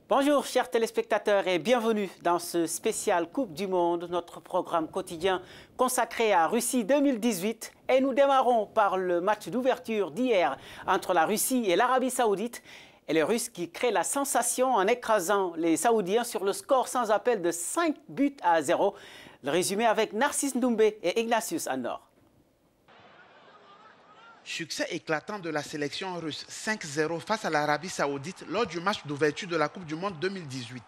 Bonjour chers téléspectateurs et bienvenue dans ce spécial Coupe du Monde, notre programme quotidien consacré à Russie 2018. Et nous démarrons par le match d'ouverture d'hier entre la Russie et l'Arabie Saoudite. Et les Russes qui créent la sensation en écrasant les Saoudiens sur le score sans appel de 5-0. Le résumé avec Narcisse Doumbé et Ignatius Annor. Succès éclatant de la sélection russe 5-0 face à l'Arabie Saoudite lors du match d'ouverture de la Coupe du Monde 2018.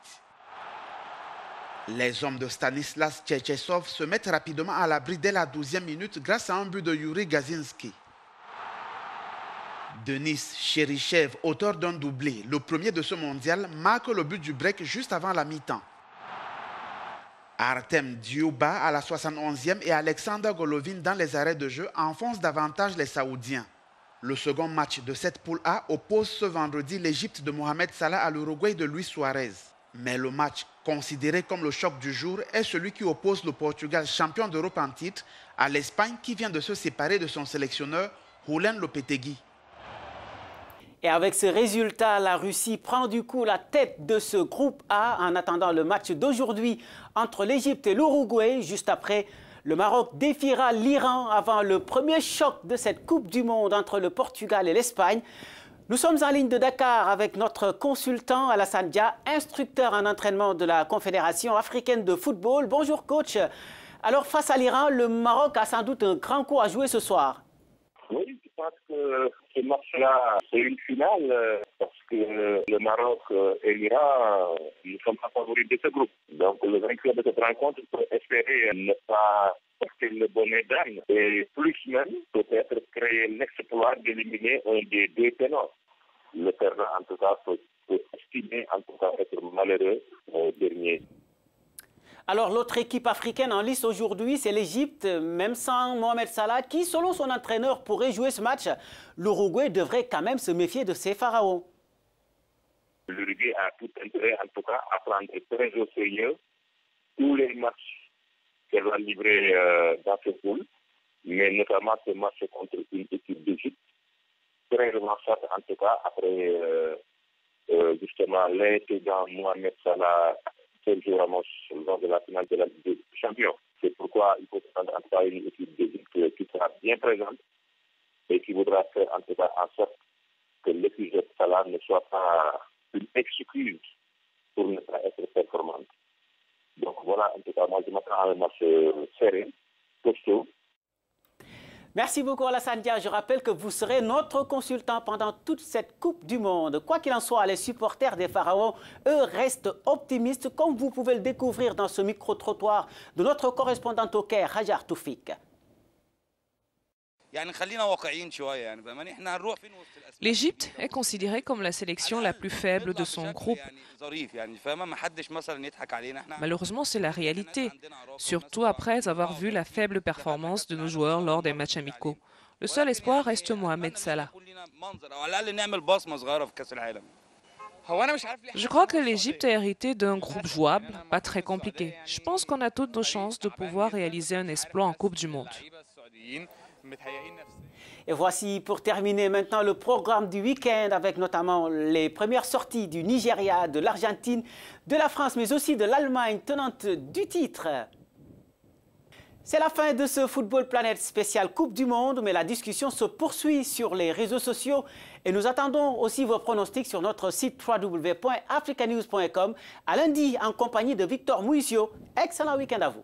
Les hommes de Stanislas Tchetchesov se mettent rapidement à l'abri dès la 12e minute grâce à un but de Yuri Gazinski. Denis Cherichev, auteur d'un doublé, le premier de ce mondial, marque le but du break juste avant la mi-temps. Artem Dzyuba à la 71e et Alexander Golovin dans les arrêts de jeu enfoncent davantage les Saoudiens. Le second match de cette poule A oppose ce vendredi l'Égypte de Mohamed Salah à l'Uruguay de Luis Suarez. Mais le match, considéré comme le choc du jour, est celui qui oppose le Portugal, champion d'Europe en titre, à l'Espagne qui vient de se séparer de son sélectionneur, Julen Lopetegui. Et avec ce résultat, la Russie prend du coup la tête de ce groupe A en attendant le match d'aujourd'hui entre l'Égypte et l'Uruguay. Juste après, le Maroc défiera l'Iran avant le premier choc de cette Coupe du Monde entre le Portugal et l'Espagne. Nous sommes en ligne de Dakar avec notre consultant Alassane Dia, instructeur en entraînement de la Confédération africaine de football. Bonjour coach. Alors face à l'Iran, le Maroc a sans doute un grand coup à jouer ce soir. Oui, je pense que ce match-là, c'est une finale parce que le Maroc et l'Iran ne sont pas favoris de ce groupe. Donc le vainqueur de cette rencontre peut espérer ne pas porter le bonnet d'âne et plus même peut-être créer l'exploit d'éliminer un des deux ténors. Le perdant en tout cas peut estimer en tout cas être malheureux au dernier. Alors, l'autre équipe africaine en lice aujourd'hui, c'est l'Égypte, même sans Mohamed Salah, qui, selon son entraîneur, pourrait jouer ce match. L'Uruguay devrait quand même se méfier de ses pharaons. L'Uruguay a tout intérêt, en tout cas, à prendre très au sérieux tous les matchs qu'elle va livrer dans ce pool, mais notamment ce match contre une équipe d'Égypte, très revanchable, en tout cas, après justement l'intelligent Mohamed Salah. Sergio Ramos lors de la finale de la Ligue des Champions. C'est pourquoi il faut prendre en tout cas une équipe d'Égypte qui sera bien présente et qui voudra faire en tout cas en sorte que l'équipe de Salah ne soit pas une excuse pour ne pas être performante. Donc voilà, en tout cas, moi je m'attends à un match serré, costaud. Merci beaucoup Alassane Dia. Je rappelle que vous serez notre consultant pendant toute cette Coupe du Monde. Quoi qu'il en soit, les supporters des Pharaons, eux, restent optimistes, comme vous pouvez le découvrir dans ce micro-trottoir de notre correspondante au Caire, Hajar Toufik. L'Égypte est considérée comme la sélection la plus faible de son groupe. Malheureusement, c'est la réalité, surtout après avoir vu la faible performance de nos joueurs lors des matchs amicaux. Le seul espoir reste Mohamed Salah. Je crois que l'Égypte a hérité d'un groupe jouable, pas très compliqué. Je pense qu'on a toutes nos chances de pouvoir réaliser un exploit en Coupe du Monde. Et voici pour terminer maintenant le programme du week-end avec notamment les premières sorties du Nigeria, de l'Argentine, de la France, mais aussi de l'Allemagne, tenante du titre. C'est la fin de ce Football Planet spécial Coupe du Monde, mais la discussion se poursuit sur les réseaux sociaux et nous attendons aussi vos pronostics sur notre site www.africanews.com. À lundi en compagnie de Victor Mouissio. Excellent week-end à vous.